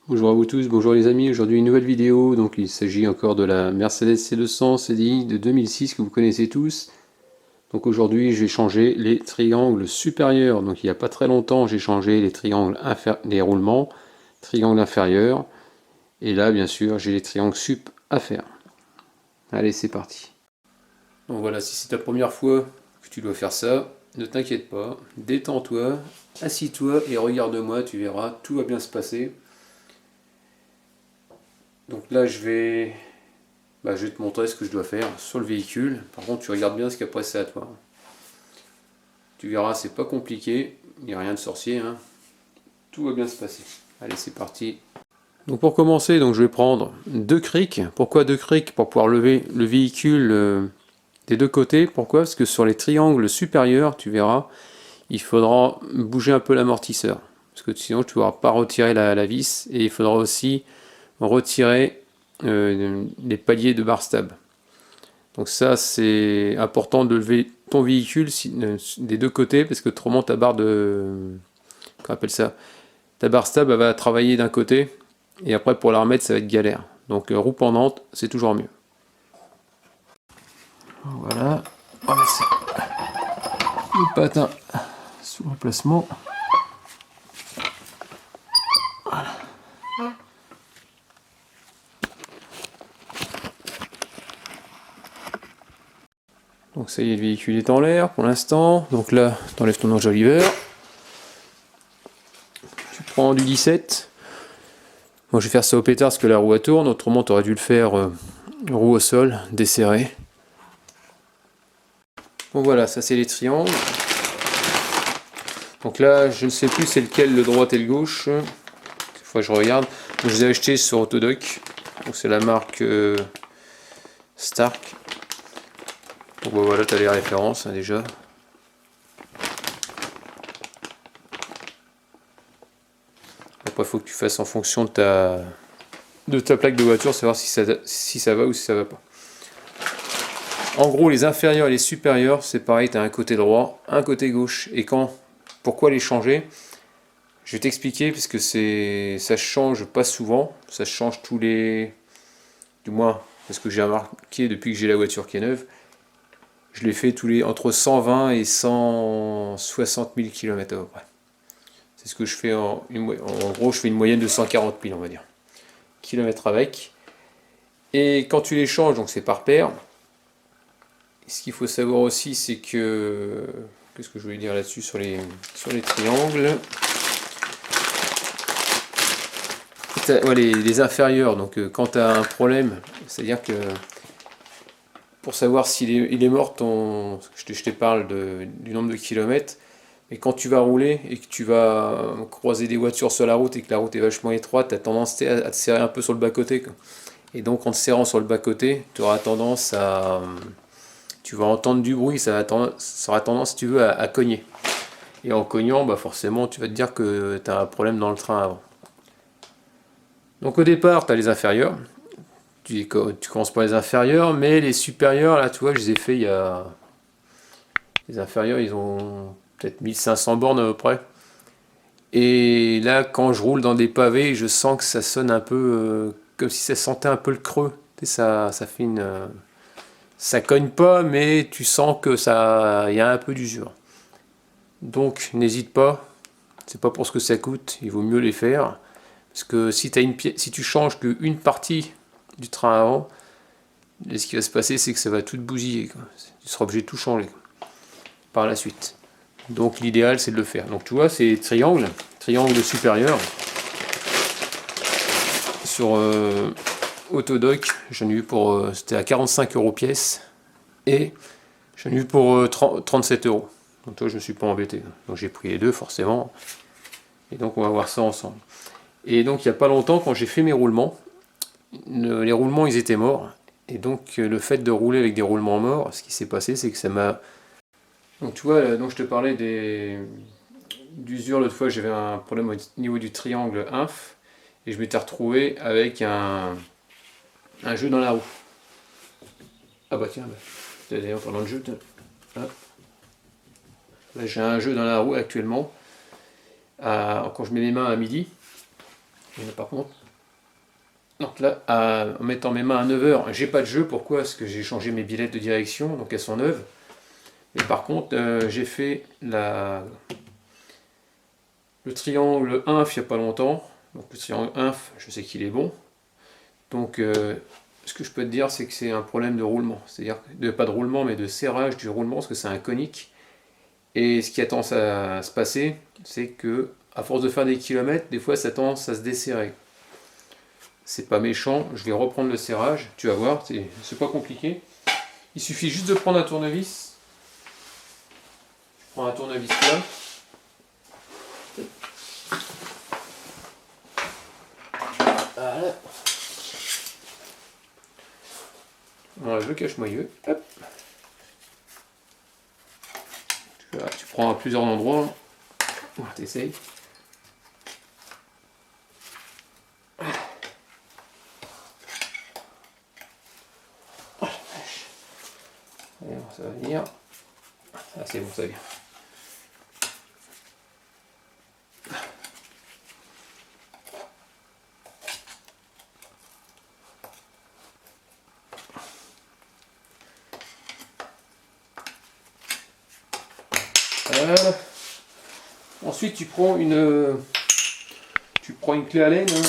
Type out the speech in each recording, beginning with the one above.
Bonjour à vous tous, bonjour les amis, aujourd'hui une nouvelle vidéo, donc il s'agit encore de la Mercedes C200 CDI de 2006 que vous connaissez tous. Donc aujourd'hui j'ai changé les triangles supérieurs, donc il n'y a pas très longtemps j'ai changé les triangles les roulements, triangles inférieurs, et là bien sûr j'ai les triangles sup à faire. Allez c'est parti. Donc voilà, si c'est ta première fois que tu dois faire ça, ne t'inquiète pas, détends-toi, assis-toi et regarde-moi, tu verras, tout va bien se passer. Donc là je vais te montrer ce que je dois faire sur le véhicule. Par contre, tu regardes bien ce qu'après c'est à toi. Tu verras, c'est pas compliqué. Il n'y a rien de sorcier. Hein. Tout va bien se passer. Allez, c'est parti. Donc pour commencer, je vais prendre deux crics. Pourquoi deux crics? Pour pouvoir lever le véhicule des deux côtés. Pourquoi? Parce que sur les triangles supérieurs, tu verras, il faudra bouger un peu l'amortisseur. Parce que sinon, tu ne pourras pas retirer la vis. Et il faudra aussi retirer les paliers de bar stab. Donc ça c'est important de lever ton véhicule des deux côtés parce que autrement ta barre qu'on appelle ça, ta barre stable elle va travailler d'un côté et après pour la remettre ça va être galère. Donc roue pendante c'est toujours mieux. Voilà, on va mettre le patin sous l'emplacement. Voilà. Donc ça y est, le véhicule est en l'air pour l'instant. Donc là, tu enlèves ton enjoliveur. Tu prends du 17. Moi je vais faire ça au pétard parce que la roue tourne, autrement tu aurais dû le faire roue au sol, desserré. Bon voilà, ça c'est les triangles. Donc là, je ne sais plus c'est lequel, le droit et le gauche. Il faut que je regarde. Donc, je les ai achetés sur Autodoc. Donc c'est la marque Stark. Donc bon, voilà, tu as les références hein, déjà. Après, il faut que tu fasses en fonction de ta plaque de voiture, savoir si ça va ou si ça va pas. En gros, les inférieurs et les supérieurs, c'est pareil, tu as un côté droit, un côté gauche. Et pourquoi les changer? Je vais t'expliquer, parce que ça change pas souvent, ça change du moins, parce que j'ai remarqué depuis que j'ai la voiture qui est neuve, je l'ai fait entre 120 et 160 000 km à peu près. C'est ce que je fais en gros, je fais une moyenne de 140 000, on va dire, kilomètres avec. Et quand tu les changes, donc c'est par paire. Ce qu'il faut savoir aussi, c'est que... Qu'est-ce que je voulais dire là-dessus sur les triangles? Les inférieurs, donc quand tu as un problème, c'est-à-dire que pour savoir s'il est mort, je te parle du nombre de kilomètres, mais quand tu vas rouler et que tu vas croiser des voitures sur la route et que la route est vachement étroite, tu as tendance à te serrer un peu sur le bas-côté. Et donc en te serrant sur le bas-côté, tu auras tendance à... Tu vas entendre du bruit, ça aura tendance, si tu veux, à cogner. Et en cognant, bah forcément, tu vas te dire que tu as un problème dans le train avant. Donc au départ, tu as les inférieurs. Tu commences par les inférieurs, mais les supérieurs, là, tu vois, je les ai fait il y a... Les inférieurs, ils ont peut-être 1500 bornes à peu près. Et là, quand je roule dans des pavés, je sens que ça sonne un peu comme si ça sentait un peu le creux. Tu sais, ça fait une... ça cogne pas, mais tu sens que il y a un peu d'usure. Donc, n'hésite pas. C'est pas pour ce que ça coûte, il vaut mieux les faire. Parce que si tu changes qu'une partie du train avant, ce qui va se passer, c'est que ça va tout bousiller. Tu seras obligé de tout changer par la suite. Donc l'idéal, c'est de le faire. Donc tu vois, c'est triangle supérieur. Sur Autodoc, j'en ai eu pour... c'était à 45 € pièce. Et j'en ai eu pour 37 €. Donc toi, je me suis pas embêté. Donc j'ai pris les deux, forcément. Et donc on va voir ça ensemble. Et donc il n'y a pas longtemps, quand j'ai fait mes roulements, les roulements, ils étaient morts. Et donc le fait de rouler avec des roulements morts, ce qui s'est passé, c'est que ça m'a... Donc tu vois, donc je te parlais d'usure l'autre fois, j'avais un problème au niveau du triangle inf, et je m'étais retrouvé avec un jeu dans la roue. Ah bah tiens, d'ailleurs pendant le jeu, là j'ai un jeu dans la roue actuellement, quand je mets les mains à midi, Et là, par contre, donc là, en mettant mes mains à 9 heures, j'ai pas de jeu. Pourquoi? Parce que j'ai changé mes billettes de direction, donc elles sont neuves. Et par contre, j'ai fait le triangle inf il n'y a pas longtemps. Donc le triangle inf, je sais qu'il est bon. Donc ce que je peux te dire, c'est que c'est un problème de roulement. C'est-à-dire, pas de roulement, mais de serrage du roulement, parce que c'est un conique. Et ce qui a tendance à se passer, c'est que à force de faire des kilomètres, des fois ça tend à se desserrer. C'est pas méchant, je vais reprendre le serrage, tu vas voir, c'est pas compliqué. Il suffit juste de prendre un tournevis. Je prends un tournevis là. Voilà. On enlève le cache-moyeu. Hop. Tu prends à plusieurs endroits. T'essayes. Allez, ça va venir. Ah, c'est bon, ça vient. Ensuite, tu prends une clé Allen, hein,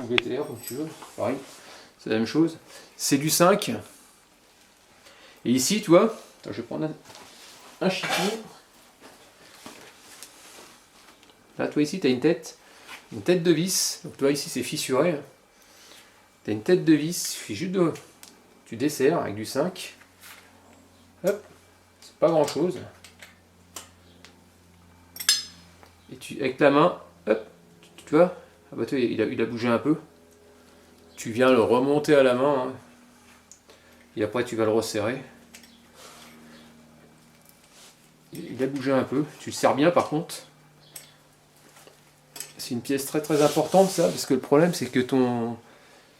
ou BTR, comme tu veux, pareil, c'est la même chose. C'est du 5. Et ici, tu vois, attends, je vais prendre un chiffon. Là, toi, ici, tu as une tête de vis. Donc, toi, ici, c'est fissuré. Tu as une tête de vis, il suffit juste de. Tu desserres avec du 5. Hop, c'est pas grand chose. Et avec la main, hop, tu vois, ah bah, il a bougé un peu. Tu viens le remonter à la main, hein, et après tu vas le resserrer. Il a bougé un peu, tu le serres bien par contre. C'est une pièce très très importante ça, parce que le problème c'est que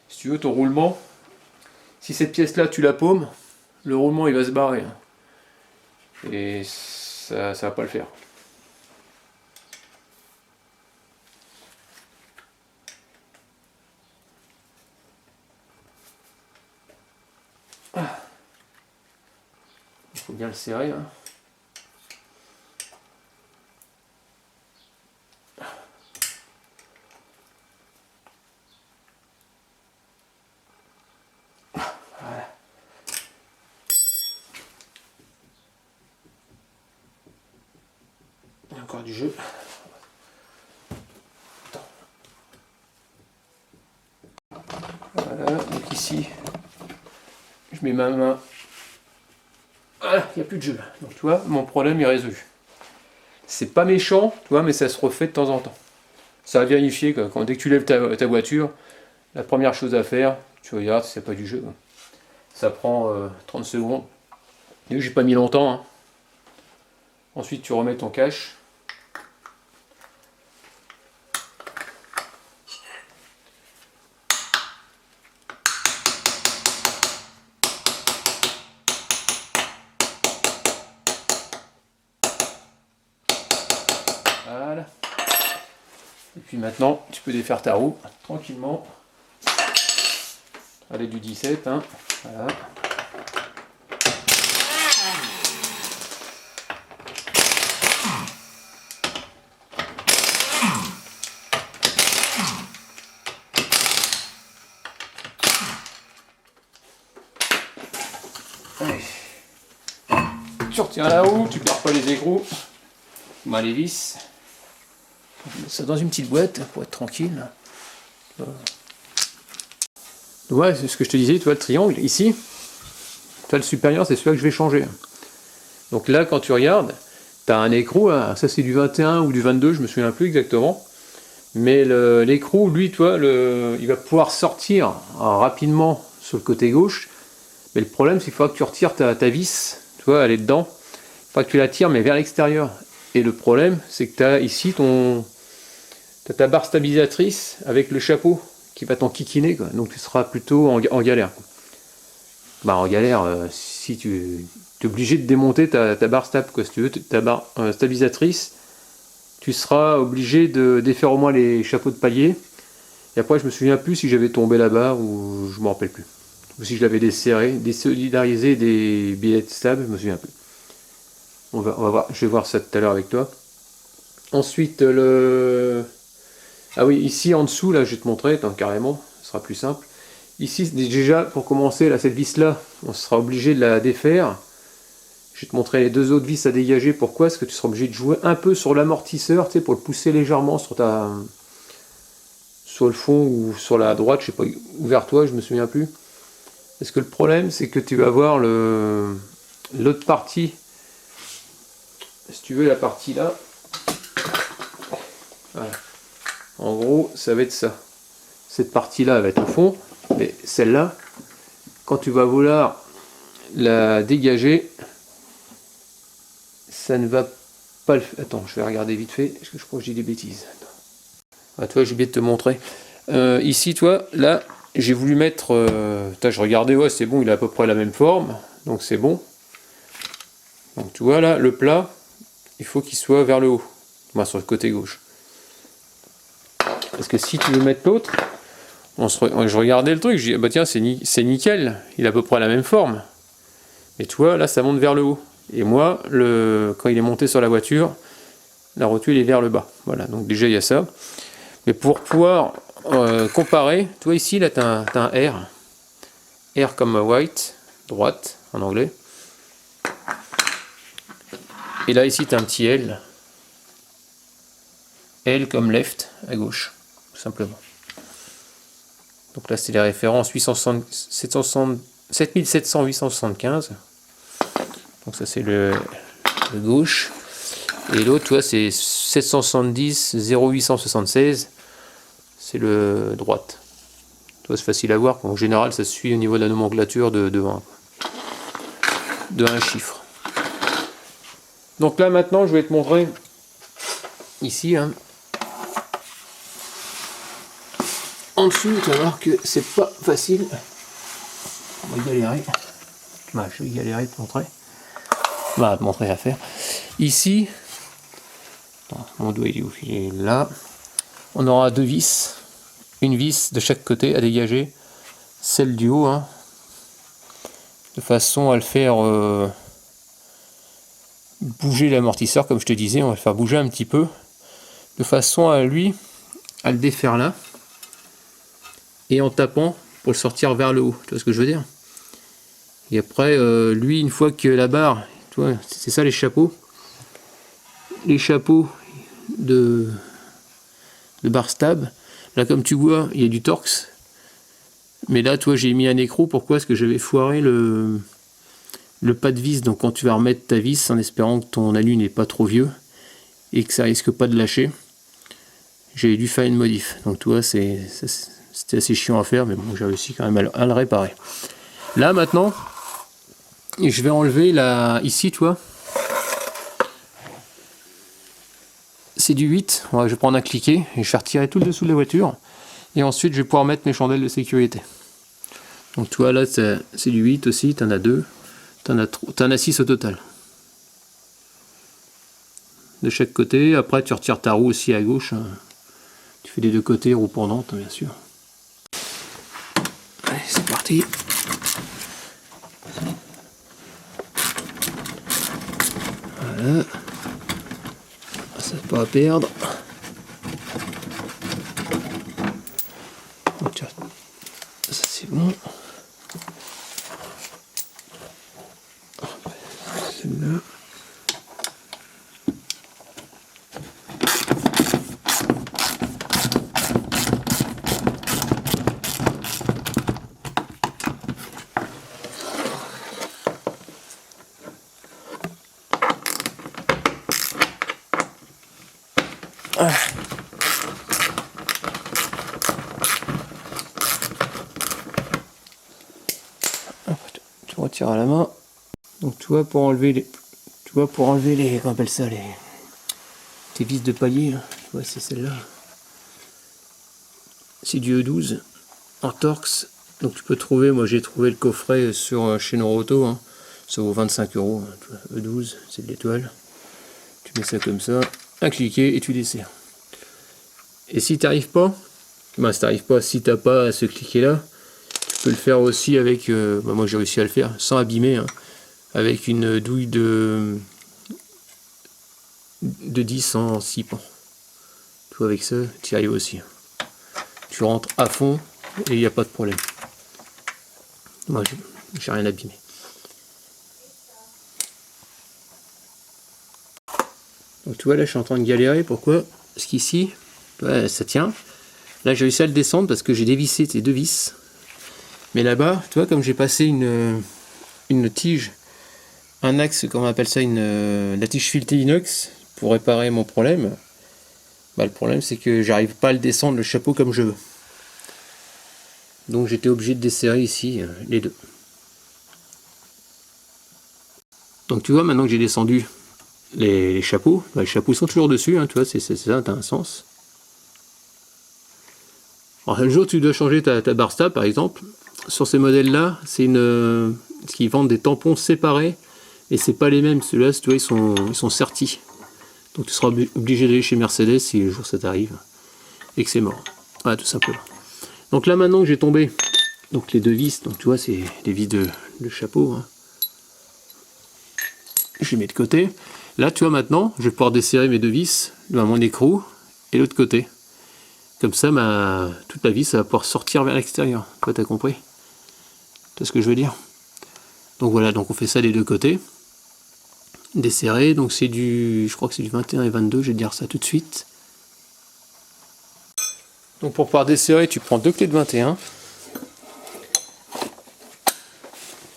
si tu veux, ton roulement, si cette pièce là tu la paumes, le roulement il va se barrer. Hein. Et ça va pas le faire. Il faut bien le serrer. Hein. Voilà. Il y a encore du jeu. Voilà, donc ici, je mets ma main. Voilà, il n'y a plus de jeu. Donc tu vois, mon problème est résolu. C'est pas méchant, tu vois, mais ça se refait de temps en temps. Ça va vérifier que dès que tu lèves ta voiture, la première chose à faire, tu regardes si c'est pas du jeu. Ça prend 30 secondes. Et j'ai pas mis longtemps. Hein. Ensuite, tu remets ton cache. Voilà. Et puis maintenant, tu peux défaire ta roue tranquillement. Allez, du 17. Hein. Voilà. Allez. Tu retiens la roue, tu perds pas les écrous. Bah, les vis. Je mets ça dans une petite boîte pour être tranquille. Ouais, c'est ce que je te disais, tu vois le triangle ici. Tu vois le supérieur, c'est celui-là que je vais changer. Donc là, quand tu regardes, tu as un écrou, hein, ça c'est du 21 ou du 22, je me souviens plus exactement. Mais l'écrou, lui, toi, il va pouvoir sortir rapidement sur le côté gauche. Mais le problème, c'est qu'il faudra que tu retires ta vis, tu vois, elle est dedans. Il faudra que tu la tires, mais vers l'extérieur. Et le problème, c'est que tu as ici t'as ta barre stabilisatrice avec le chapeau qui va t'enquiquiner, quoi. Donc tu seras plutôt en galère. Bah, en galère, si tu es obligé de démonter ta barre stable, quoi. Si tu veux, ta barre stabilisatrice, tu seras obligé de défaire au moins les chapeaux de palier Et après je me souviens plus si j'avais tombé là-bas ou je me rappelle plus. Ou si je l'avais desserré, désolidarisé des billets stables, je me souviens plus. On va voir, je vais voir ça tout à l'heure avec toi. Ensuite ah oui, ici en dessous, là je vais te montrer, carrément, ce sera plus simple. Ici déjà pour commencer, là cette vis là, on sera obligé de la défaire. Je vais te montrer les deux autres vis à dégager. Pourquoi? Parce que tu seras obligé de jouer un peu sur l'amortisseur, tu sais, pour le pousser légèrement sur le fond ou sur la droite, je sais pas, ou vers toi, je me souviens plus. Parce que le problème, c'est que tu vas avoir l'autre partie. Si tu veux, la partie là. Voilà. En gros, ça va être ça. Cette partie-là va être au fond, mais celle-là, quand tu vas vouloir la dégager, ça ne va pas le faire. Attends, je vais regarder vite fait, parce que je crois que je dis des bêtises. Ah, toi, j'ai oublié de te montrer. Ici, toi, là, j'ai voulu mettre... je regardais, ouais, c'est bon, il a à peu près la même forme, donc c'est bon. Donc tu vois, là, le plat, il faut qu'il soit vers le haut, moi, sur le côté gauche. Parce que si tu veux mettre l'autre, je regardais le truc, je dis, bah tiens, c'est nickel, il a à peu près la même forme. Et tu vois, là, ça monte vers le haut. Et moi, quand il est monté sur la voiture, la rotule est vers le bas. Voilà, donc déjà, il y a ça. Mais pour pouvoir comparer, tu vois, ici, là, tu as un R. R comme white, droite, en anglais. Et là, ici, tu as un petit L. L comme left, à gauche, tout simplement. Donc là, c'est les références 7700-875. Donc ça, c'est le gauche. Et l'autre, tu vois, c'est 770-0876. C'est le droite. Tu vois, c'est facile à voir. En général, ça se suit au niveau de la nomenclature de un chiffre. Donc là, maintenant, je vais te montrer ici, hein. En dessous, tu vas voir que c'est pas facile. On va galérer. Bah, je vais galérer de te montrer. Bah, te montrer à faire. Ici, attends, mon doigt il est où? Il est là. On aura deux vis. Une vis de chaque côté à dégager. Celle du haut, hein, de façon à le faire bouger l'amortisseur, comme je te disais. On va le faire bouger un petit peu. De façon à le défaire là. Et en tapant pour le sortir vers le haut, tu vois ce que je veux dire? Et après, lui, une fois que la barre, tu vois, c'est ça les chapeaux de barre stab, là comme tu vois, il y a du Torx, mais là, toi, j'ai mis un écrou, pourquoi? Parce que j'avais foiré le pas de vis, donc quand tu vas remettre ta vis, en espérant que ton alu n'est pas trop vieux, et que ça risque pas de lâcher, j'ai dû faire une modif, donc tu vois, c'était assez chiant à faire, mais bon, j'ai réussi quand même à le réparer. Là, maintenant, je vais enlever ici, tu vois. C'est du 8. Je vais prendre un cliquet et je vais retirer tout le dessous de la voiture. Et ensuite, je vais pouvoir mettre mes chandelles de sécurité. Donc, tu vois, là, c'est du 8 aussi. Tu en as 2. Tu en as 6 au total. De chaque côté. Après, tu retires ta roue aussi à gauche. Tu fais des deux côtés, roue pendante, bien sûr. Allez, c'est parti. Voilà. Ça pas à perdre. Donc, ça c'est bon. Celle-là. Ah. Tu retires à la main. Donc tu vois, pour enlever les comment on appelle ça, tes vis de palier, là. Tu vois, c'est celle-là. C'est du E12 en Torx. Donc tu peux trouver, moi j'ai trouvé le coffret chez Noroto, hein. Ça vaut 25 €, hein, tu vois, E12, c'est de l'étoile. Tu mets ça comme ça, un cliquet et tu desserres. Et si tu n'arrives pas, bah, si t'arrives pas, si t'as pas à ce cliquet là, tu peux le faire aussi avec, bah, moi j'ai réussi à le faire sans abîmer, hein, avec une douille de 10 en 6 pans. Tu vois, avec ça, tu y arrives aussi. Tu rentres à fond et il n'y a pas de problème. Moi j'ai rien abîmé. Donc tu vois là je suis en train de galérer, pourquoi? Parce qu'ici, ouais, ça tient. Là j'ai réussi à le descendre parce que j'ai dévissé ces deux vis. Mais là-bas, tu vois, comme j'ai passé une tige, un axe, comment on appelle ça, la tige filetée inox pour réparer mon problème, bah, le problème c'est que j'arrive pas à le descendre le chapeau comme je veux. Donc j'étais obligé de desserrer ici les deux. Donc tu vois, maintenant que j'ai descendu les chapeaux, bah, les chapeaux sont toujours dessus, hein, tu vois, c'est ça, t'as un sens. Alors, un jour tu dois changer ta barre stable par exemple, sur ces modèles là, c'est ce qu'ils vendent des tampons séparés, et c'est pas les mêmes, ceux-là, tu vois, ils sont sertis. Donc tu seras obligé d'aller chez Mercedes si le jour ça t'arrive, et que c'est mort. Voilà, tout simplement. Donc là maintenant que j'ai tombé donc les deux vis, donc tu vois, c'est les vis de chapeau, hein. Je les mets de côté. Là tu vois, maintenant je vais pouvoir desserrer mes deux vis, mon écrou et l'autre côté. Comme ça, toute la vis ça va pouvoir sortir vers l'extérieur. Toi, t'as compris? Tu vois ce que je veux dire? Donc voilà, donc on fait ça des deux côtés. Desserré, donc c'est je crois que c'est du 21 et 22, je vais te dire ça tout de suite. Donc pour pouvoir desserrer, tu prends deux clés de 21.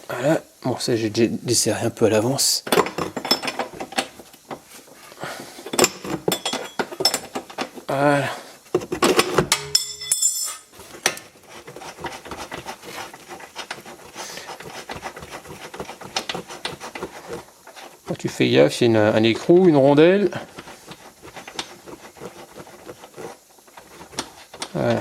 Voilà, bon ça j'ai déjà desserré un peu à l'avance. Voilà. Quand tu fais gaffe, il y a un écrou, une rondelle. Voilà.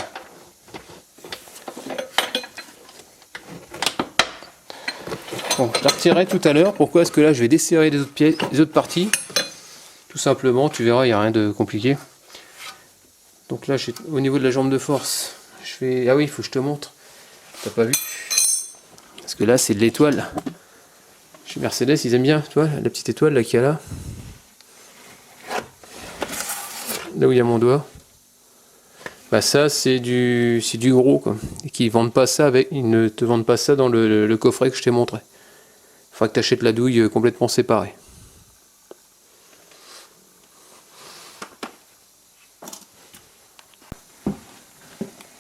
Bon, je la retirerai tout à l'heure. Pourquoi? Parce que là, je vais desserrer les autres pièces, les autres parties. Tout simplement, tu verras, il n'y a rien de compliqué. Donc là, au niveau de la jambe de force, je fais... Ah oui, il faut que je te montre. T'as pas vu? Parce que là, c'est de l'étoile. Chez Mercedes, ils aiment bien, tu vois, la petite étoile là qu'il y a là. Là où il y a mon doigt. Bah ça, c'est du gros, quoi. Et qu'ils vendent pas ça ils ne te vendent pas ça dans le coffret que je t'ai montré. Il faudra que tu achètes la douille complètement séparée.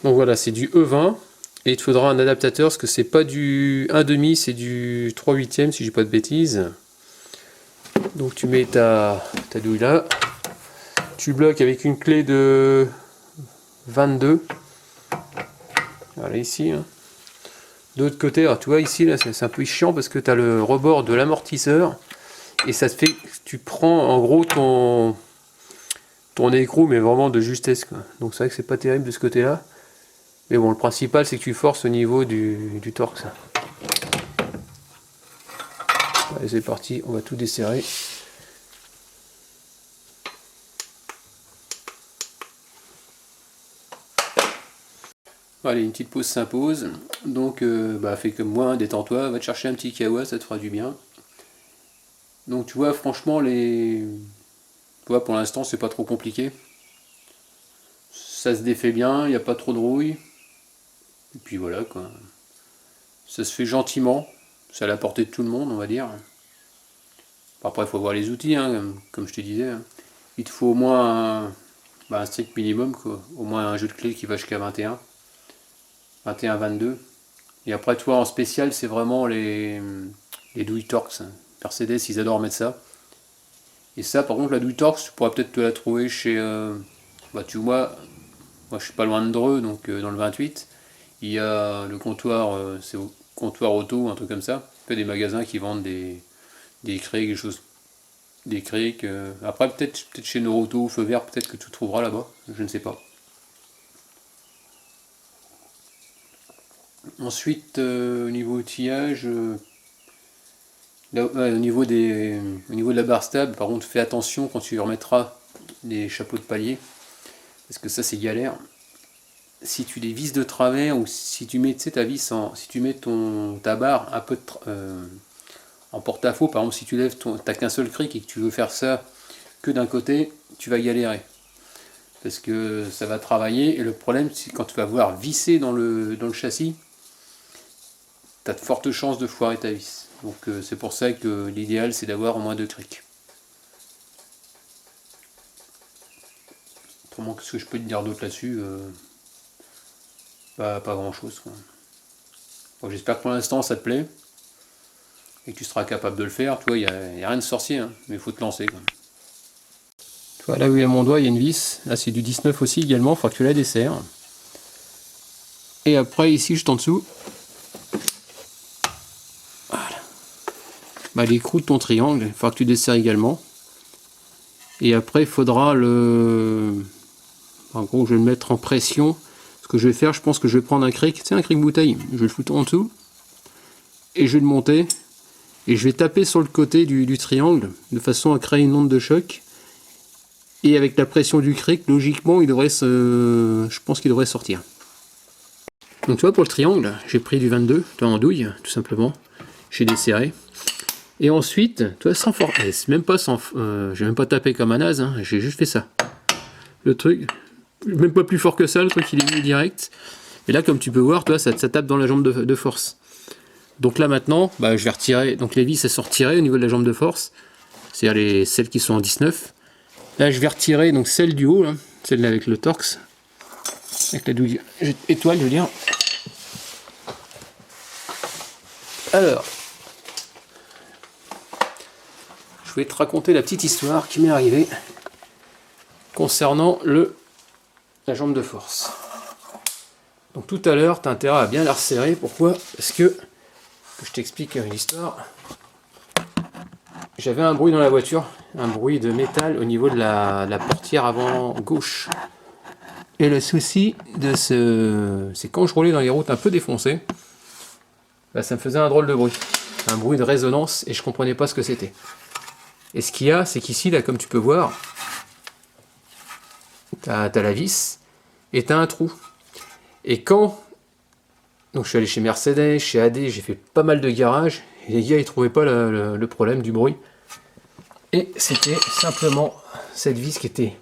Donc voilà, c'est du E20. Et il te faudra un adaptateur, parce que c'est pas du 1,5, c'est du 3/8, si je dis pas de bêtises. Donc tu mets ta douille là. Tu bloques avec une clé de 22. Voilà, ici. Hein. De l'autre côté, alors tu vois ici, là, c'est un peu chiant parce que tu as le rebord de l'amortisseur. Et ça te fait, tu prends en gros ton écrou, mais vraiment de justesse, quoi. Donc c'est vrai que c'est pas terrible de ce côté-là. Mais bon, le principal, c'est que tu forces au niveau du torque. Ça. Allez, c'est parti, on va tout desserrer. Allez, une petite pause s'impose. Donc, fais comme moi, détends-toi, va te chercher un petit kawa, ça te fera du bien. Donc, tu vois, franchement, pour l'instant, c'est pas trop compliqué. Ça se défait bien, il n'y a pas trop de rouille. Et puis voilà, quoi. Ça se fait gentiment. C'est à la portée de tout le monde, on va dire. Après, il faut voir les outils, hein, comme je te disais. Hein. Il te faut au moins un strict minimum, quoi. Au moins un jeu de clé qui va jusqu'à 21. 21, 22. Et après, toi, en spécial, c'est vraiment les douilles Torx. Mercedes, ils adorent mettre ça. Et ça, par contre, la douille Torx, tu pourras peut-être te la trouver chez... tu vois, moi, je suis pas loin de Dreux, donc dans le 28. Il y a le comptoir, c'est au comptoir auto, un truc comme ça. Il y a des magasins qui vendent des crics, des choses. Des crics. Après, peut-être chez Noroto, Feu Vert, peut-être que tu trouveras là-bas. Je ne sais pas. Ensuite, au niveau outillage, au niveau de la barre stable, par contre, fais attention quand tu remettras les chapeaux de palier, parce que ça c'est galère. si tu les vis de travers, ou si tu mets, tu sais, ta vis si tu mets ta barre un peu en porte-à-faux, par exemple si tu lèves t'as qu'un seul cric et que tu veux faire ça que d'un côté, tu vas galérer. Parce que ça va travailler, et le problème c'est quand tu vas vouloir visser dans le châssis, tu as de fortes chances de foirer ta vis. Donc c'est pour ça que l'idéal c'est d'avoir au moins 2 crics. Autrement, qu'est-ce que je peux te dire d'autre là-dessus? Pas grand chose. Bon, j'espère que pour l'instant ça te plaît et que tu seras capable de le faire. Tu vois, il n'y a rien de sorcier, hein, mais il faut te lancer. Quoi. Tu vois, là où il y a mon doigt, il y a une vis. Là, c'est du 19 aussi également. Il faudra que tu la desserres. Et après, ici, juste en dessous, voilà. Bah, l'écrou de ton triangle, il faudra que tu desserres également. Et après, il faudra en gros, je vais le mettre en pression. Ce que je vais faire, je pense que je vais prendre un cric. Tu sais, un cric bouteille. Je vais le foutre en dessous. Et je vais le monter. Et je vais taper sur le côté du triangle, de façon à créer une onde de choc. Et avec la pression du cric, logiquement, je pense qu'il devrait sortir. Donc tu vois, pour le triangle, j'ai pris du 22, en douille, tout simplement. J'ai desserré. Et ensuite, tu vois, sans force, j'ai même pas tapé comme un naze, hein, j'ai juste fait ça. Le truc, même pas plus fort que ça, le truc il est mis direct. Et là, comme tu peux voir, tu vois, ça tape dans la jambe de force. Donc là maintenant, bah, je vais retirer. Donc les vis elles sont retirées au niveau de la jambe de force, c'est-à-dire celles qui sont en 19. Là je vais retirer donc celle du haut, là, celle avec le torx, avec la douille étoile, je veux dire. Alors, je vais te raconter la petite histoire qui m'est arrivée concernant la jambe de force. Donc tout à l'heure, tu as intérêt à bien la resserrer. Pourquoi? Parce que je t'explique une histoire. J'avais un bruit dans la voiture, un bruit de métal au niveau de la portière avant gauche. Et le souci c'est quand je roulais dans les routes un peu défoncées, bah, ça me faisait un drôle de bruit, un bruit de résonance, et je comprenais pas ce que c'était. Et ce qu'il y a, c'est qu'ici, là, comme tu peux voir, t'as la vis et t'as un trou. Et quand donc je suis allé chez Mercedes, chez AD, j'ai fait pas mal de garages, et les gars ils trouvaient pas le problème du bruit. Et c'était simplement cette vis qui était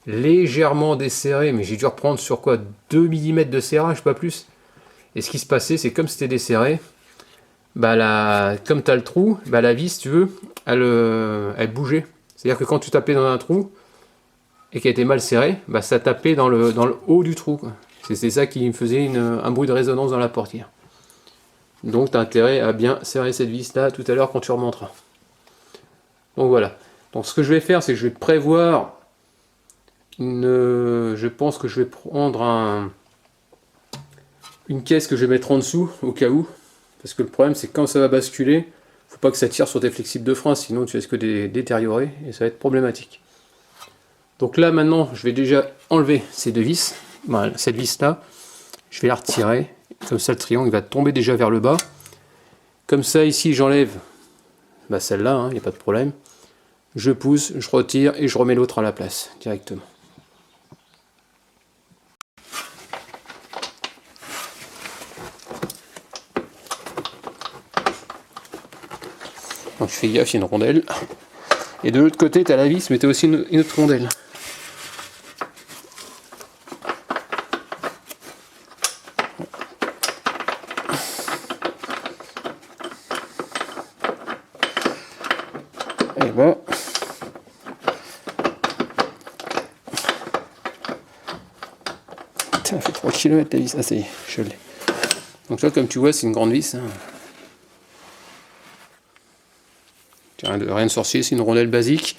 légèrement desserrée, mais j'ai dû reprendre sur quoi 2 mm de serrage, pas plus. Et ce qui se passait, c'est comme c'était desserré, bah comme tu as le trou, bah la vis, si tu veux, elle bougeait. C'est-à-dire que quand tu tapais dans un trou, et qu'elle était mal serrée, bah ça tapait dans le haut du trou. C'est ça qui me faisait un bruit de résonance dans la portière. Donc tu as intérêt à bien serrer cette vis là tout à l'heure quand tu remonteras. Donc voilà. Donc ce que je vais faire, c'est que je vais prévoir je pense que je vais prendre une caisse que je vais mettre en dessous au cas où. Parce que le problème c'est que quand ça va basculer, faut pas que ça tire sur tes flexibles de frein, sinon tu risques de détériorer et ça va être problématique. Donc là maintenant, je vais déjà enlever ces deux vis. Voilà, cette vis là, je vais la retirer. Comme ça le triangle va tomber déjà vers le bas. Comme ça ici j'enlève celle-là, il n'y a pas de problème. Je pousse, je retire et je remets l'autre à la place directement. Donc je fais gaffe, il y a une rondelle. Et de l'autre côté, tu as la vis, mais tu as aussi une autre rondelle. Et ben, ça fait 3 km la vis. Ah, ça y est, je l'ai. Donc là, comme tu vois, c'est une grande vis. Rien de sorcier, c'est une rondelle basique.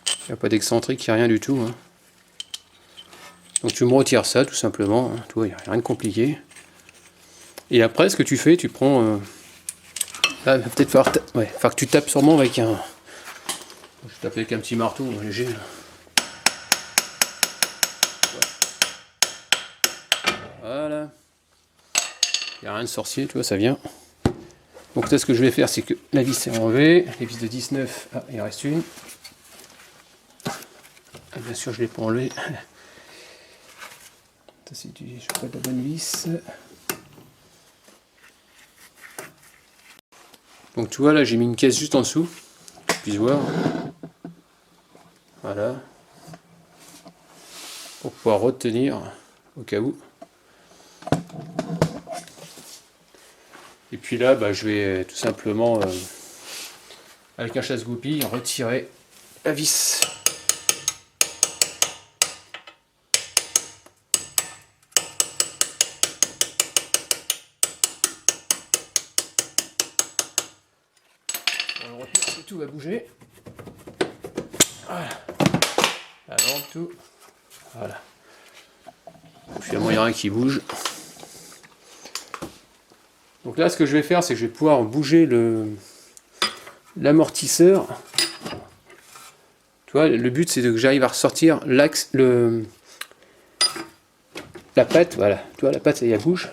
Il n'y a pas d'excentrique, il n'y a rien du tout. Donc tu me retires ça, tout simplement. Tu vois, il n'y a rien de compliqué. Et après, ce que tu fais, tu prends... Là, il va peut-être falloir que tu tapes sûrement avec un... Je tape avec un petit marteau léger. Voilà. Il n'y a rien de sorcier, tu vois, ça vient. Donc là, ce que je vais faire, c'est que la vis est enlevée. Les vis de 19, il en reste une. Bien sûr, je ne l'ai pas enlevée. si je n'ai pas de la bonne vis. Donc tu vois là j'ai mis une caisse juste en dessous, que tu puisses voir. Voilà. Pour pouvoir retenir au cas où. Et puis là bah, je vais tout simplement avec un chasse-goupille retirer la vis. Si tout va bouger. Voilà. Avant tout. Voilà. Puis il y a moyen qui bouge. Donc là ce que je vais faire c'est que je vais pouvoir bouger l'amortisseur. Tu vois, le but c'est que j'arrive à ressortir l'axe, la patte, voilà. Tu vois la patte ça y est, elle bouge.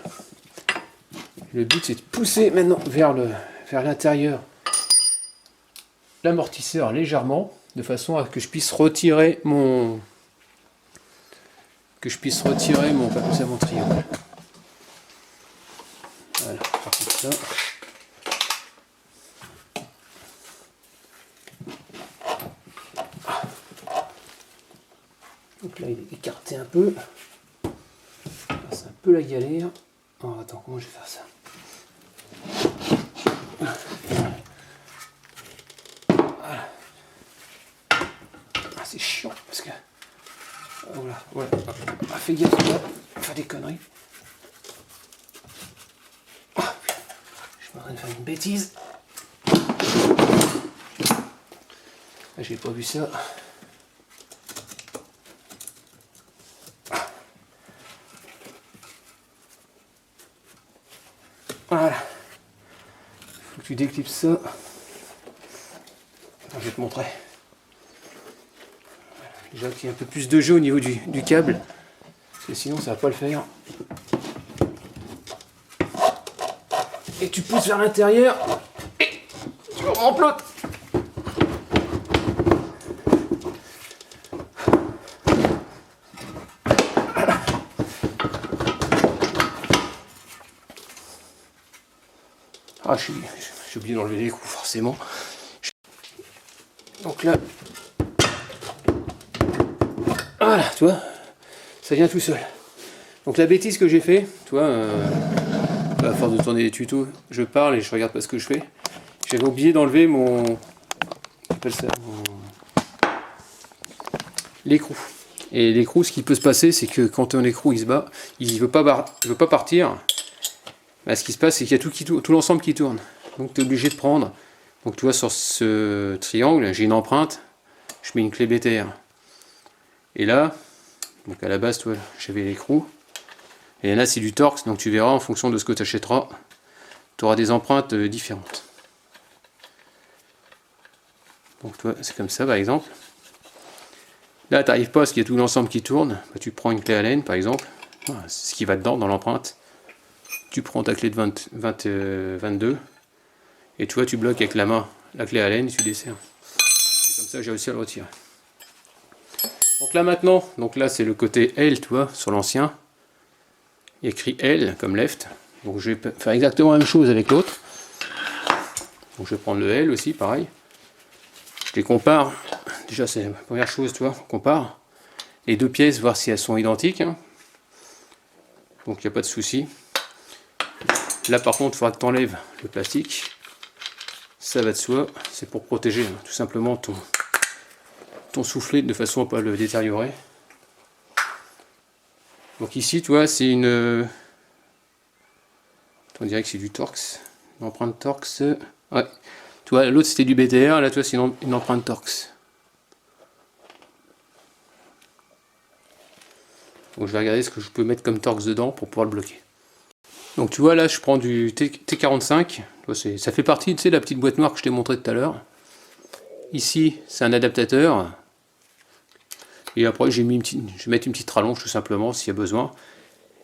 Le but c'est de pousser maintenant vers l'intérieur l'amortisseur légèrement, de façon à que je puisse retirer mon pas comme ça, mon triangle. Voilà, par contre ça. Donc là il est écarté un peu. C'est un peu la galère. Oh, attends, comment je vais faire ça? C'est chiant parce que voilà, fais gaffe, faire des conneries. Oh, je suis en train de faire une bêtise. J'ai pas vu ça. Voilà. Faut que tu déclipses ça. Je vais te montrer. Déjà qu'il y a un peu plus de jeu au niveau du câble, parce que sinon ça va pas le faire. Et tu pousses vers l'intérieur et tu remplotes. Ah, j'ai oublié d'enlever les l'écrou forcément. Donc là, voilà, tu vois, ça vient tout seul. Donc la bêtise que j'ai fait, tu vois, à force de tourner les tutos, je parle et je regarde pas ce que je fais. J'avais oublié d'enlever l'écrou. Et l'écrou, ce qui peut se passer, c'est que quand un écrou il se bat, il veut pas partir. Bah, ce qui se passe, c'est qu'il y a tout l'ensemble qui tourne. Donc tu es obligé de prendre. Donc tu vois, sur ce triangle, j'ai une empreinte, je mets une clé BTR. Et là, donc à la base, toi, j'avais l'écrou. Et là, c'est du Torx, donc tu verras en fonction de ce que tu achèteras, tu auras des empreintes différentes. Donc toi, c'est comme ça par exemple. Là, tu n'arrives pas parce qu'il y a tout l'ensemble qui tourne. Bah, tu prends une clé Allen par exemple, voilà, c'est ce qui va dedans dans l'empreinte. Tu prends ta clé de 22 et tu vois, tu bloques avec la main la clé Allen et tu desserres. Et comme ça, j'ai réussi à le retirer. Donc là maintenant, donc là c'est le côté L, tu vois, sur l'ancien. Il y a écrit L comme left. Donc je vais faire exactement la même chose avec l'autre. Donc je vais prendre le L aussi, pareil. Je les compare. Déjà c'est la première chose, tu vois, on compare les deux pièces, voir si elles sont identiques. Hein. Donc il n'y a pas de souci. Là par contre, il faudra que tu enlèves le plastique. Ça va de soi. C'est pour protéger hein, tout simplement ton soufflet de façon à ne pas le détériorer. Donc ici, tu vois, c'est une... On dirait que c'est du Torx. Une empreinte Torx. Ouais. Tu vois, l'autre c'était du BTR, là, tu vois, c'est une empreinte Torx. Donc je vais regarder ce que je peux mettre comme Torx dedans pour pouvoir le bloquer. Donc tu vois, là, je prends du T45. Ça fait partie, tu sais, de la petite boîte noire que je t'ai montré tout à l'heure. Ici, c'est un adaptateur. Et après, je vais mettre une petite rallonge tout simplement s'il y a besoin.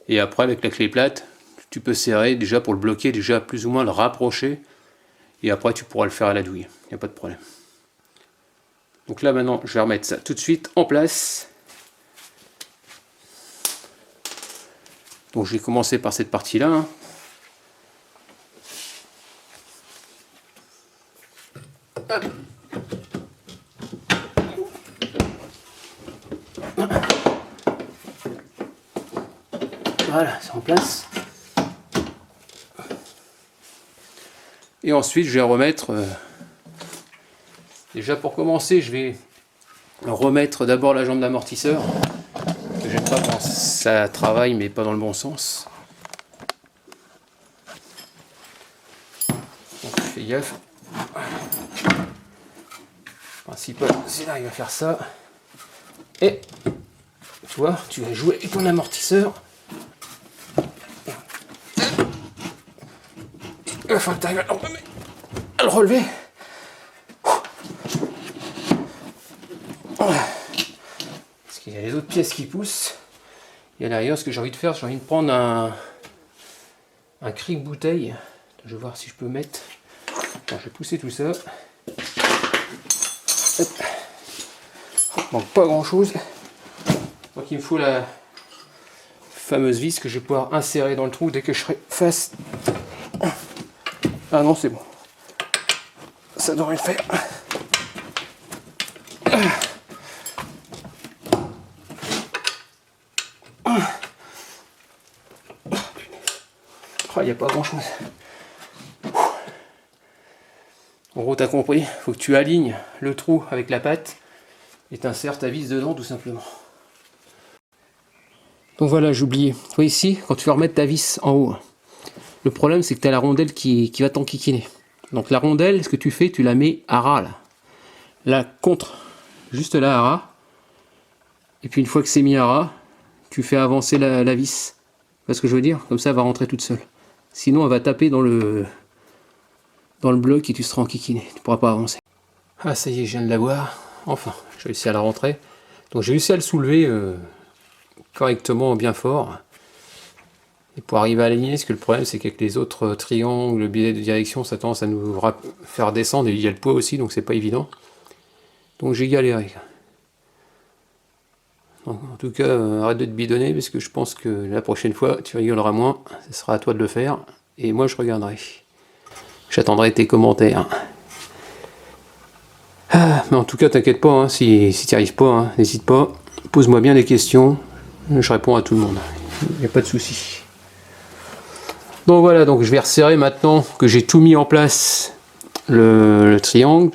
Et après, avec la clé plate, tu peux serrer déjà pour le bloquer, déjà plus ou moins le rapprocher. Et après, tu pourras le faire à la douille. Il n'y a pas de problème. Donc là, maintenant, je vais remettre ça tout de suite en place. Donc je vais commencer par cette partie-là. Hein. Voilà, c'est en place. Et ensuite, je vais remettre... déjà pour commencer, je vais remettre d'abord la jambe d'amortisseur. J'aime pas quand ça travaille, mais pas dans le bon sens. Donc, fais gaffe. Le principal, c'est là, il va faire ça. Et, tu vois, tu vas jouer avec ton amortisseur. Il va falloir que tu arrives à le relever. Parce qu'il y a les autres pièces qui poussent. Et à l'arrière, ce que j'ai envie de faire, j'ai envie de prendre un cric bouteille. Je vais voir si je peux mettre. Bon, je vais pousser tout ça. Hop. Il manque pas grand chose. Donc il me faut la fameuse vis que je vais pouvoir insérer dans le trou dès que je serai face. Ah non, c'est bon. Ça devrait le faire. Il n'y a pas grand chose. En gros, tu as compris, il faut que tu alignes le trou avec la patte et tu insères ta vis dedans tout simplement. Donc voilà, j'ai oublié. Tu vois ici, quand tu vas remettre ta vis en haut, le problème c'est que tu as la rondelle qui va t'enquiquiner. Donc la rondelle, ce que tu fais, tu la mets à ras là. Là, contre, juste là à ras. Et puis une fois que c'est mis à ras, tu fais avancer la vis. Tu vois ce que je veux dire? Comme ça, elle va rentrer toute seule. Sinon, elle va taper dans le bloc et tu seras enquiquiné. Tu ne pourras pas avancer. Ah, ça y est, je viens de l'avoir. Enfin, j'ai réussi à la rentrer. Donc j'ai réussi à le soulever correctement, bien fort. Et pour arriver à aligner, parce que le problème c'est qu'avec les autres triangles, le biais de direction, ça tendance à nous faire descendre, et il y a le poids aussi, donc c'est pas évident. Donc j'ai galéré. Donc, en tout cas, arrête de te bidonner, parce que je pense que la prochaine fois, tu rigoleras moins. Ce sera à toi de le faire, et moi je regarderai. J'attendrai tes commentaires. Ah, mais en tout cas, t'inquiète pas, hein, si tu n'y arrives pas, hein, n'hésite pas. Pose-moi bien des questions, je réponds à tout le monde. Il n'y a pas de souci. Donc voilà, donc je vais resserrer maintenant que j'ai tout mis en place le triangle.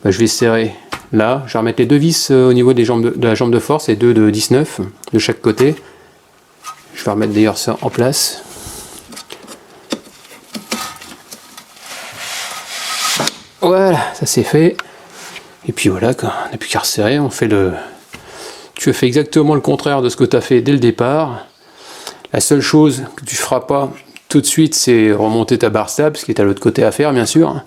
Ben, je vais serrer là. Je vais remettre les deux vis au niveau des jambes de la jambe de force et deux de 19 de chaque côté. Je vais remettre d'ailleurs ça en place. Voilà, ça c'est fait. Et puis voilà, quand on n'a plus qu'à resserrer, on fait le... Tu fais exactement le contraire de ce que tu as fait dès le départ. La seule chose que tu ne feras pas tout de suite, c'est remonter ta barre stable, ce qui est à l'autre côté à faire, bien sûr.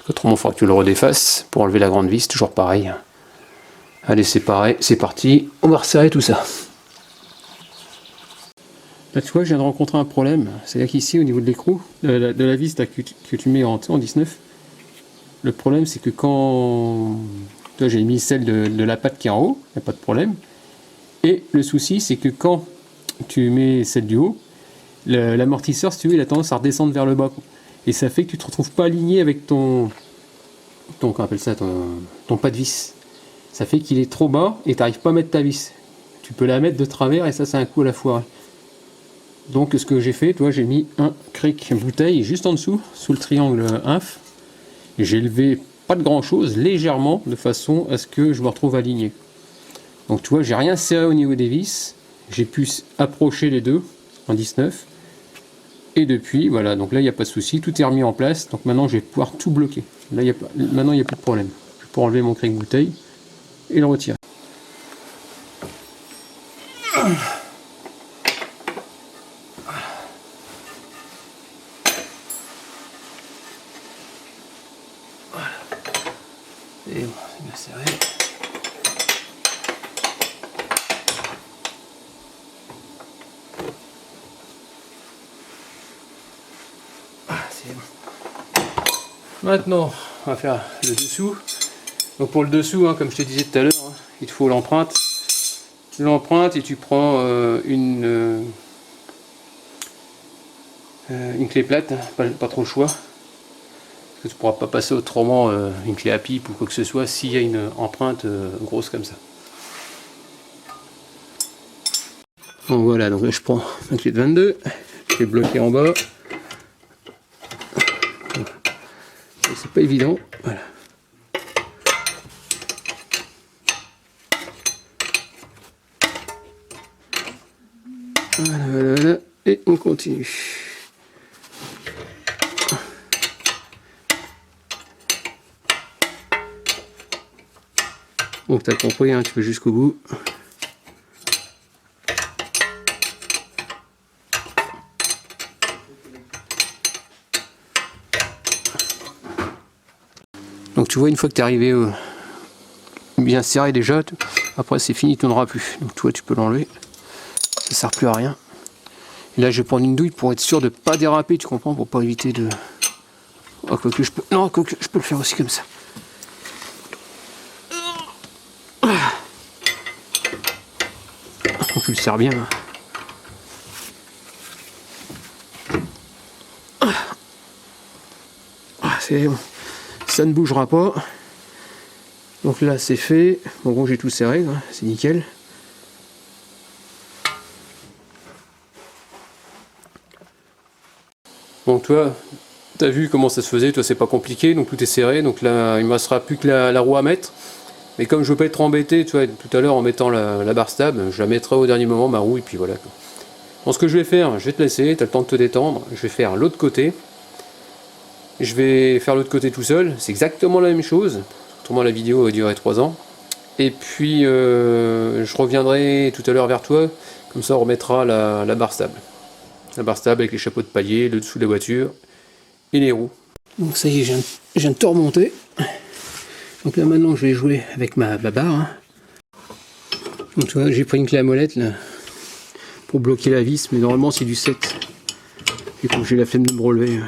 Autrement, il faudra que tu le redéfasses pour enlever la grande vis, toujours pareil. Allez, c'est pareil, c'est parti. On va resserrer tout ça. Là, tu vois, je viens de rencontrer un problème. C'est-à-dire qu'ici, au niveau de l'écrou, de la vis là, que tu mets en 19, le problème, c'est que quand... Toi, j'ai mis celle de la patte qui est en haut, il n'y a pas de problème. Et le souci, c'est que quand tu mets celle du haut, l'amortisseur, si tu veux, il a tendance à redescendre vers le bas. Et ça fait que tu ne te retrouves pas aligné avec ton comment on appelle ça, ton pas de vis. Ça fait qu'il est trop bas et tu n'arrives pas à mettre ta vis. Tu peux la mettre de travers et ça, c'est un coup à la fois. Donc, ce que j'ai fait, toi, j'ai mis un cric bouteille juste en dessous, sous le triangle inf. J'ai levé pas de grand chose, légèrement, de façon à ce que je me retrouve aligné. Donc tu vois, j'ai rien serré au niveau des vis, j'ai pu approcher les deux en 19, et depuis, voilà, donc là il n'y a pas de souci, tout est remis en place, donc maintenant je vais pouvoir tout bloquer. Là, maintenant il n'y a plus de problème. Je peux enlever mon cric bouteille et le retirer. Et bon, c'est bien serré. Ah, c'est bon. Maintenant, on va faire le dessous. Donc pour le dessous, hein, comme je te disais tout à l'heure, hein, il te faut l'empreinte. L'empreinte et tu prends une une clé plate, pas trop le choix. Parce que tu ne pourras pas passer autrement une clé à pipe ou quoi que ce soit s'il y a une empreinte grosse comme ça. Donc voilà, donc là je prends ma clé de 22, je vais bloquer en bas. C'est pas évident, voilà. Voilà, et on continue. Donc t'as compris, hein, tu peux jusqu'au bout. Donc tu vois, une fois que tu es arrivé bien serré déjà, après c'est fini, tu n'en auras plus. Donc toi tu peux l'enlever, ça sert plus à rien. Et là je vais prendre une douille pour être sûr de ne pas déraper, tu comprends, pour pas éviter de... Oh, quoique je peux... Non, quoique je peux le faire aussi comme ça. Donc tu le serres bien. C'est bon. Ça ne bougera pas. Donc là c'est fait. Bon, j'ai tout serré, hein. C'est nickel. Donc toi, t'as vu comment ça se faisait, toi c'est pas compliqué, donc tout est serré, donc là il me restera plus que la roue à mettre. Mais comme je veux pas être embêté, tu vois, tout à l'heure en mettant la barre stable, je la mettrai au dernier moment, ma roue, et puis voilà. Donc ce que je vais faire, je vais te laisser, t'as le temps de te détendre, je vais faire l'autre côté. Je vais faire l'autre côté tout seul, c'est exactement la même chose, autrement la vidéo va durer 3 ans. Et puis je reviendrai tout à l'heure vers toi, comme ça on remettra la barre stable. La barre stable avec les chapeaux de palier, le dessous de la voiture et les roues. Donc ça y est, je viens de tout remonter. Donc là maintenant je vais jouer avec ma barre. Hein. Donc tu vois, j'ai pris une clé à molette là, pour bloquer la vis, mais normalement c'est du 7. Et comme j'ai la flemme de me relever,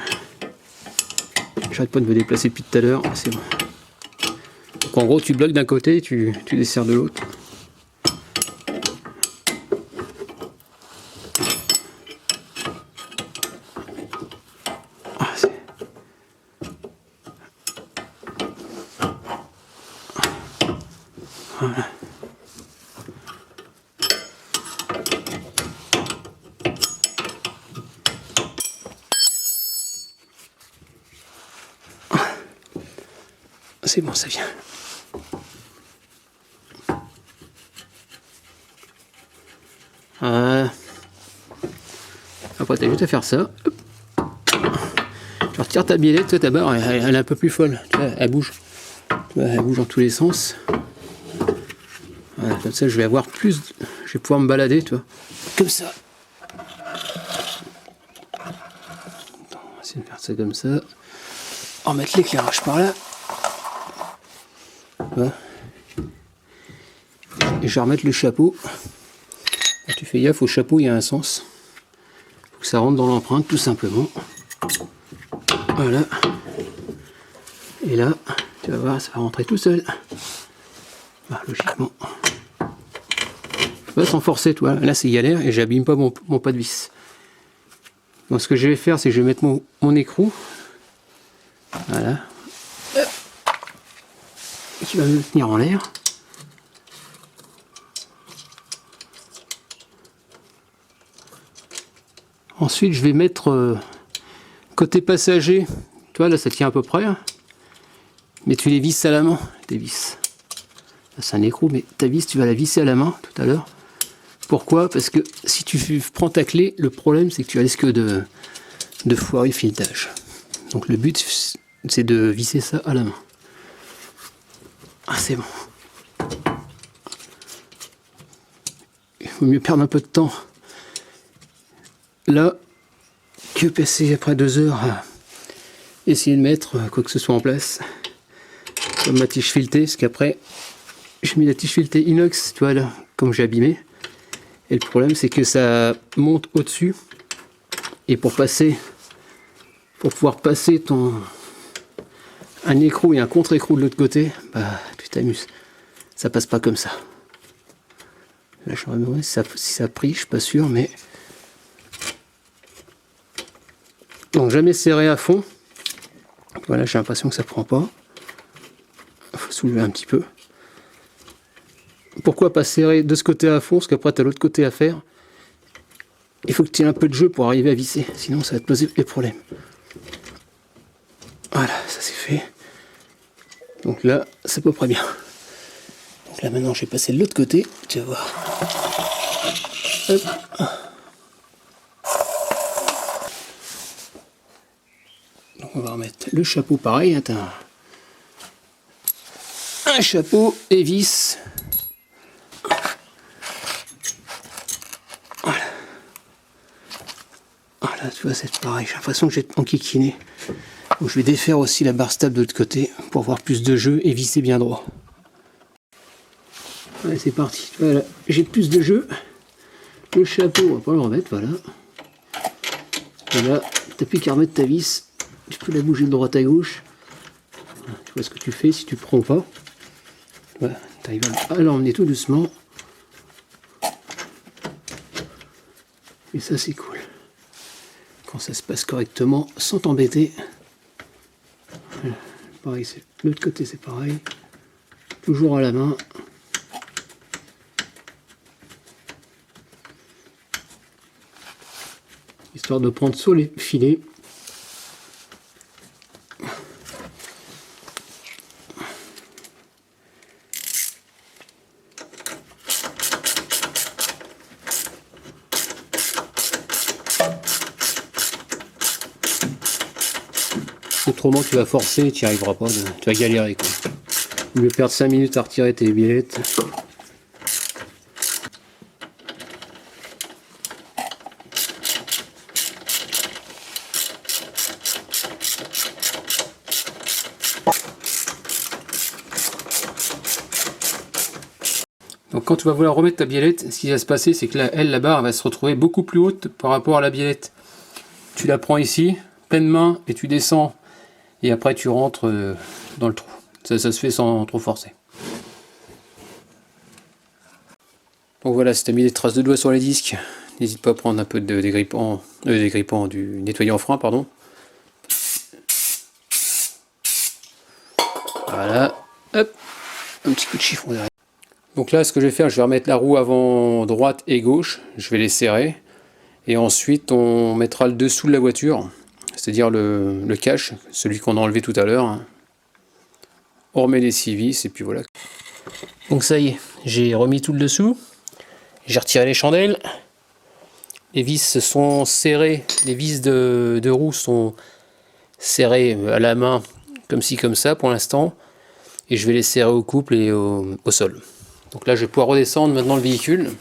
j'arrête pas de me déplacer depuis tout à l'heure, c'est bon. Donc en gros tu bloques d'un côté, tu desserres de l'autre. Voilà. C'est bon, ça vient. Après, t'as juste à faire ça. Tu retires ta biellette, toi, ta barre, elle est un peu plus folle. Tu vois, elle bouge. Tu vois, elle bouge dans tous les sens. Voilà, comme ça, je vais avoir plus. Je vais pouvoir me balader, tu vois. Comme ça. Attends, on va essayer de faire ça comme ça. On va mettre l'éclairage par là. Voilà. Et je vais remettre le chapeau. Là, tu fais gaffe, au chapeau, il y a un sens. Il faut que ça rentre dans l'empreinte, tout simplement. Voilà. Et là, tu vas voir, ça va rentrer tout seul. Bah, logiquement. Pas sans forcer, toi. Là, c'est galère et j'abîme pas mon pas de vis. Donc, ce que je vais faire, c'est que je vais mettre mon écrou. Voilà. Qui va me tenir en l'air. Ensuite, je vais mettre côté passager. Tu vois, là, ça tient à peu près. Hein. Mais tu les visses à la main, tes vis. C'est un écrou, mais ta vis, tu vas la visser à la main tout à l'heure. Pourquoi? Parce que si tu prends ta clé, le problème, c'est que tu risques de foirer le filetage. Donc, le but, c'est de visser ça à la main. Ah, c'est bon. Il vaut mieux perdre un peu de temps là que passer après 2 heures à essayer de mettre quoi que ce soit en place. Comme ma tige filetée, parce qu'après j'ai mis la tige filetée inox, tu vois là, comme j'ai abîmé. Et le problème c'est que ça monte au-dessus. Et pour pouvoir passer un écrou et un contre-écrou de l'autre côté, bah tu t'amuses. Ça passe pas comme ça. Là je me demande si ça a pris, je suis pas sûr, mais Donc jamais serré à fond. Voilà, j'ai l'impression que ça prend pas. Il faut soulever un petit peu. Pourquoi pas serrer de ce côté à fond, parce qu'après tu as l'autre côté à faire. Il faut que tu aies un peu de jeu pour arriver à visser, sinon ça va te poser des problèmes. Voilà, ça c'est fait. Donc là, c'est à peu près bien. Donc là maintenant je vais passer de l'autre côté, tu vas voir. Hop. Donc on va remettre le chapeau pareil, hein, t'as un chapeau et vis. Voilà. Voilà, tu vois, c'est pareil, j'ai l'impression que j'ai enquiquiné. Donc je vais défaire aussi la barre stable de l'autre côté pour avoir plus de jeu et visser bien droit. Allez, c'est parti. Voilà, j'ai plus de jeu. Le chapeau, on va pas le remettre, voilà. Voilà, t'as plus qu'à remettre ta vis. Tu peux la bouger de droite à gauche. Tu vois ce que tu fais si tu prends pas. Voilà, tu arrives à l'emmener tout doucement. Et ça c'est cool. Quand ça se passe correctement, sans t'embêter. Voilà. Pareil, l'autre côté c'est pareil. Toujours à la main. Histoire de prendre sur les filets. Autrement tu vas forcer, tu n'y arriveras pas, tu vas galérer quoi. Tu veux perdre 5 minutes à retirer tes billettes. Donc quand tu vas vouloir remettre ta biellette, ce qui va se passer, c'est que la barre va se retrouver beaucoup plus haute par rapport à la biellette. Tu la prends ici, pleine main, et tu descends. Et après tu rentres dans le trou. Ça se fait sans trop forcer. Donc voilà, si tu as mis des traces de doigts sur les disques, n'hésite pas à prendre un peu de dégrippant, du nettoyant frein, pardon. Voilà, hop, un petit coup de chiffon derrière. Donc là, ce que je vais faire, je vais remettre la roue avant droite et gauche, je vais les serrer. Et ensuite, on mettra le dessous de la voiture, c'est-à-dire le cache, celui qu'on a enlevé tout à l'heure. On remet les 6 vis et puis voilà. Donc ça y est, j'ai remis tout le dessous. J'ai retiré les chandelles. Les vis sont serrées, les vis de roue sont serrées à la main, comme ci, comme ça pour l'instant. Et je vais les serrer au couple et au sol. Donc là, je vais pouvoir redescendre maintenant le véhicule.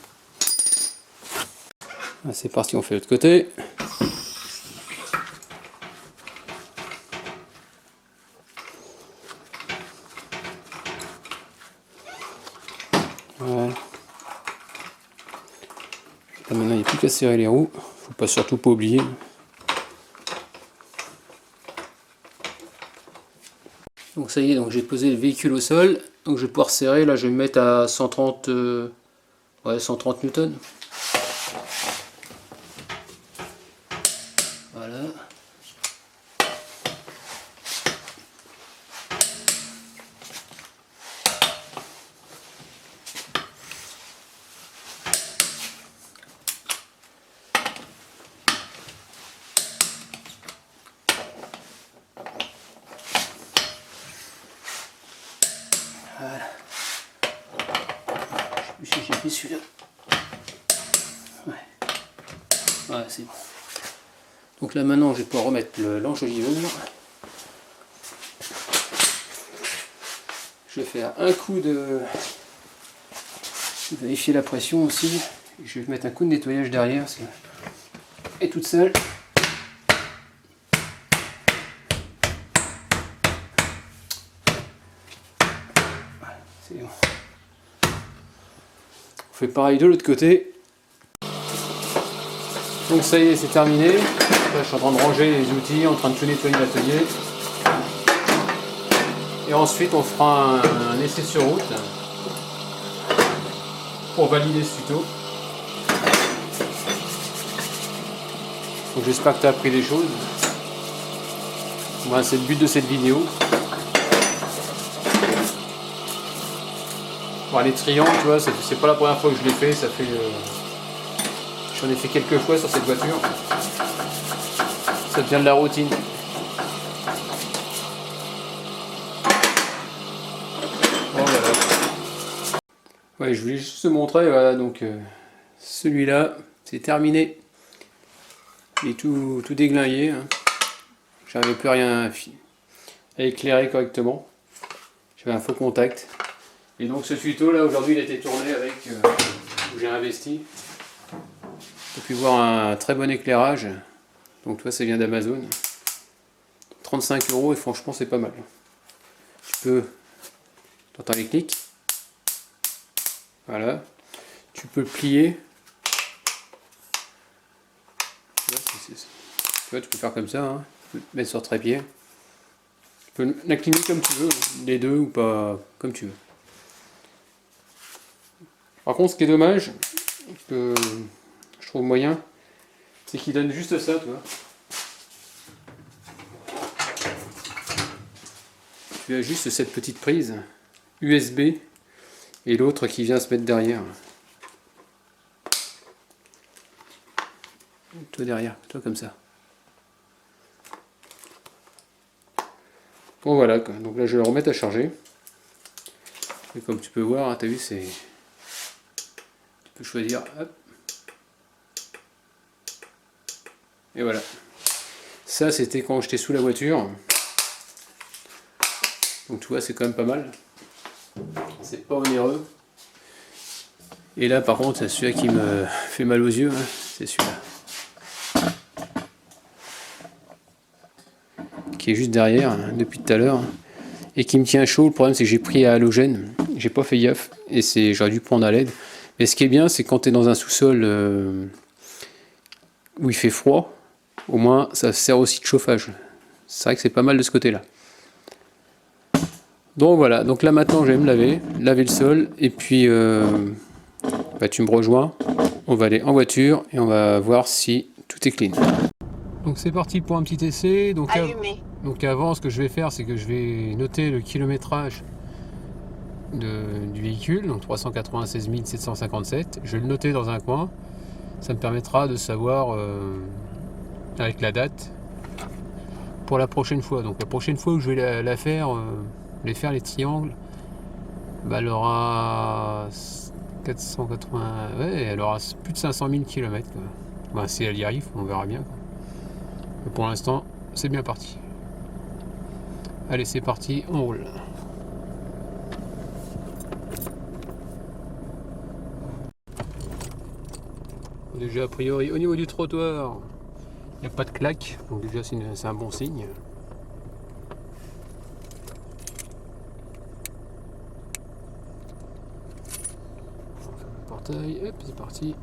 C'est parti, on fait l'autre côté. Voilà. Là, maintenant, il n'y a plus qu'à serrer les roues. Faut pas surtout pas oublier. Donc ça y est, donc j'ai posé le véhicule au sol. Donc je vais pouvoir serrer. Là, je vais me mettre à 130, 130 newtons. Voilà. Voilà. Je sais plus si j'ai fait celui-là. Ouais, c'est bon. Donc là maintenant je vais pouvoir remettre l'enjoliveur. Je vais faire un coup de vérifier la pression aussi. Je vais mettre un coup de nettoyage derrière parce qu'elle est toute seule. C'est bon. On fait pareil de l'autre côté. Donc ça y est, c'est terminé. Là, je suis en train de ranger les outils, en train de tout nettoyer l'atelier. Et ensuite, on fera un essai sur route pour valider ce tuto. Donc j'espère que tu as appris des choses. Voilà, c'est le but de cette vidéo. Bon, les triangles, tu vois, c'est pas la première fois que je l'ai fait, ça fait... j'en ai fait quelques fois sur cette voiture. Ça devient de la routine. Bon, voilà. Ouais, je voulais juste te montrer, voilà, donc celui-là, c'est terminé. Il est tout déglingué. Hein. J'avais plus rien à éclairer correctement. J'avais un faux contact. Et donc ce tuto là aujourd'hui il a été tourné avec où j'ai investi. Tu as pu voir un très bon éclairage. Donc toi ça vient d'Amazon. 35 € et franchement c'est pas mal. Tu peux... T'entends les clics. Voilà. Tu peux plier. Tu vois, tu peux faire comme ça. Hein. Tu peux te mettre sur trépied. Tu peux l'incliner comme tu veux. Les deux ou pas comme tu veux. Par contre, ce qui est dommage, que je trouve moyen, c'est qu'il donne juste ça, tu vois. Tu as juste cette petite prise USB et l'autre qui vient se mettre derrière. Toi derrière, toi comme ça. Bon voilà, quoi. Donc là je vais le remettre à charger. Et comme tu peux voir, hein, tu as vu, c'est... Tu peux choisir, hop. Et voilà. Ça c'était quand j'étais sous la voiture. Donc tu vois c'est quand même pas mal. C'est pas onéreux. Et là par contre c'est celui-là qui me fait mal aux yeux. Hein. C'est celui-là. Qui est juste derrière hein, depuis tout à l'heure. Et qui me tient chaud. Le problème c'est que j'ai pris à halogène. J'ai pas fait gaffe. Et j'aurais dû prendre à LED. Mais ce qui est bien, c'est quand tu es dans un sous-sol où il fait froid, au moins ça sert aussi de chauffage. C'est vrai que c'est pas mal de ce côté-là. Donc voilà, donc là maintenant je vais me laver le sol, et puis bah, tu me rejoins, on va aller en voiture et on va voir si tout est clean. Donc c'est parti pour un petit essai. Donc avant, ce que je vais faire, c'est que je vais noter le kilométrage du véhicule, donc 396 757. Je vais le noter dans un coin. Ça me permettra de savoir avec la date pour la prochaine fois. Donc la prochaine fois où je vais la faire, les triangles, bah, elle aura 480, ouais, elle aura plus de 500 000 km. Quoi. Bah, si elle y arrive, on verra bien. Quoi. Mais pour l'instant, c'est bien parti. Allez, c'est parti, on roule. Déjà a priori au niveau du trottoir il n'y a pas de claque, donc déjà c'est un bon signe. On va faire le portail, hop c'est parti.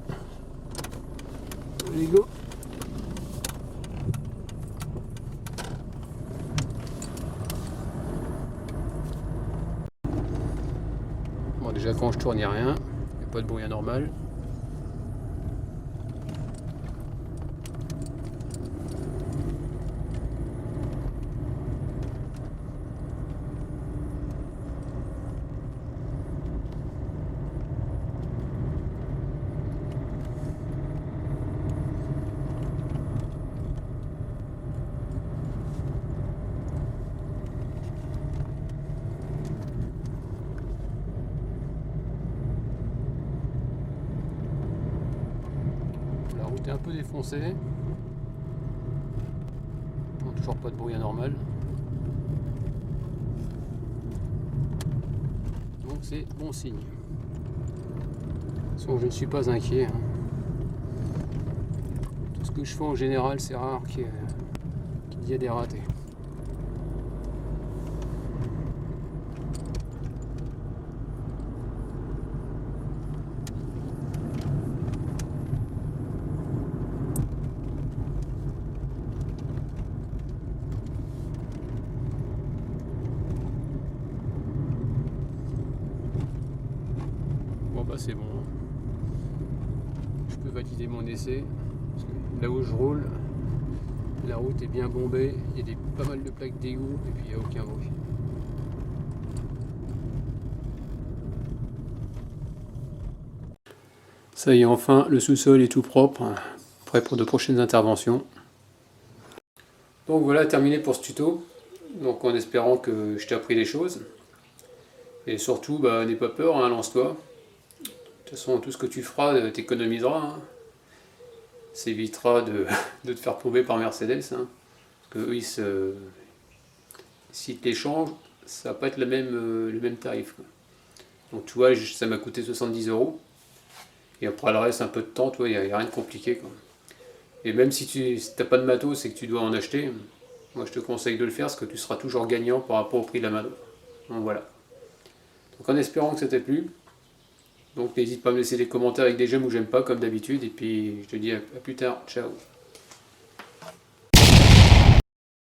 Allez go. Bon déjà quand je tourne il n'y a rien, il n'y a pas de bruit anormal. La route est un peu défoncée. Bon, toujours pas de bruit anormal. Donc c'est bon signe. De toute façon, je ne suis pas inquiet. Hein. Tout ce que je fais en général, c'est rare qu'il y ait des ratés. Bon bah c'est bon. Je peux valider mon essai. Parce que là où je roule, la route est bien bombée. Il y a des pas mal de plaques d'égout et puis il n'y a aucun bruit. Ça y est, enfin, le sous-sol est tout propre, prêt pour de prochaines interventions. Donc voilà, terminé pour ce tuto. Donc en espérant que je t'ai appris des choses. Et surtout, bah, n'aie pas peur, hein, lance-toi. De toute façon, tout ce que tu feras, t'économiseras. Hein. Ça évitera de te faire plomber par Mercedes. Hein. Parce que eux, s'ils te l'échangent, ça va pas être le même tarif. Quoi. Donc tu vois, ça m'a coûté 70 €. Et après le reste, un peu de temps, il n'y a rien de compliqué. Quoi. Et même si tu n'as pas de matos et que tu dois en acheter, moi je te conseille de le faire parce que tu seras toujours gagnant par rapport au prix de la main. Donc voilà. Donc en espérant que ça t'ait plu, donc n'hésite pas à me laisser des commentaires avec des j'aime ou j'aime pas comme d'habitude. Et puis je te dis à plus tard. Ciao.